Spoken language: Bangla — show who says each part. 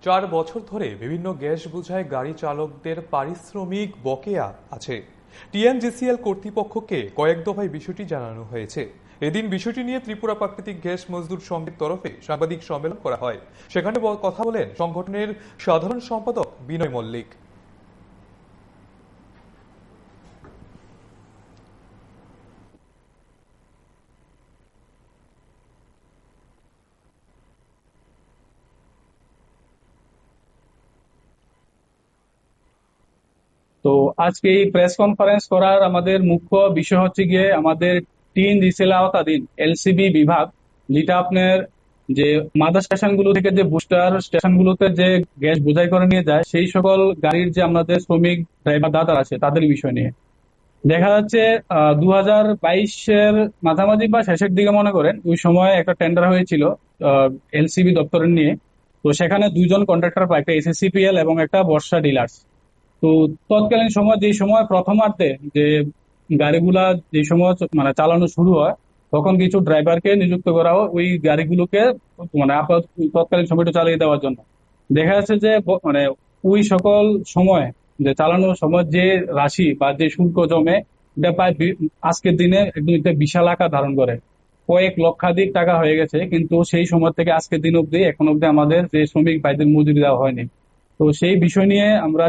Speaker 1: 4 বছর ধরে বিভিন্ন গ্যাস বোঝাই গাড়ি চালকদের পারিশ্রমিক বকেয়া আছে। টিএনজিসিএল কর্তৃপক্ষকে কয়েক দফায় বিষয়টি জানানো হয়েছে। এদিন বিষয়টি নিয়ে ত্রিপুরা প্রাকৃতিক গ্যাস মজদুর সংঘের তরফে সাংবাদিক সম্মেলন করা হয়। সেখানে কথা বলেন সংগঠনের সাধারণ সম্পাদক বিনয় মল্লিক।
Speaker 2: তো আজকে এই প্রেস কনফারেন্স করার আমাদের মুখ্য বিষয় হচ্ছে গিয়ে আমাদের টিএনজিসিএল আওতাধীন এলসিবি বিভাগ, যেটা আপনার যে মাদার স্টেশন গুলো থেকে যে বুস্টার স্টেশন গুলোতে যে গ্যাস বোঝাই করে নিয়ে যায়, সেই সকল গাড়ির যে আমাদের শ্রমিক ড্রাইভার দাদা আছে তাদের বিষয় নিয়ে দেখা যাচ্ছে 2022-এর মাঝামাঝি বা শেষের দিকে মনে করেন ওই সময় একটা টেন্ডার হয়েছিল এলসিবি দপ্তরের নিয়ে। তো সেখানে দুইজন কন্ট্রাক্টর পায়, একটা এসএসসিপিএল এবং একটা বর্ষা ডিলার্স। তো তৎকালীন সময় যে সময় প্রথমার্ধে যে গাড়িগুলা যে সময় মানে চালানো শুরু হয়, তখন কিছু ড্রাইভারকে নিযুক্ত করা হয় ওই গাড়িগুলোকে মানে আপাতত তৎকালীন সময়টা চালিয়ে দেওয়ার জন্য। দেখা যাচ্ছে যে মানে ওই সকল সময় যে চালানোর সময় যে রাশি বা যে শুল্ক জমে, এটা প্রায় আজকের দিনে একদম একটা বিশাল আকার ধারণ করে, কয়েক লক্ষাধিক টাকা হয়ে গেছে। কিন্তু সেই সময় থেকে আজকের দিন অব্দি এখন অব্দি আমাদের যে শ্রমিক ভাইদের মজুরি দেওয়া হয়নি। তো সেই বিষয় নিয়ে আমরা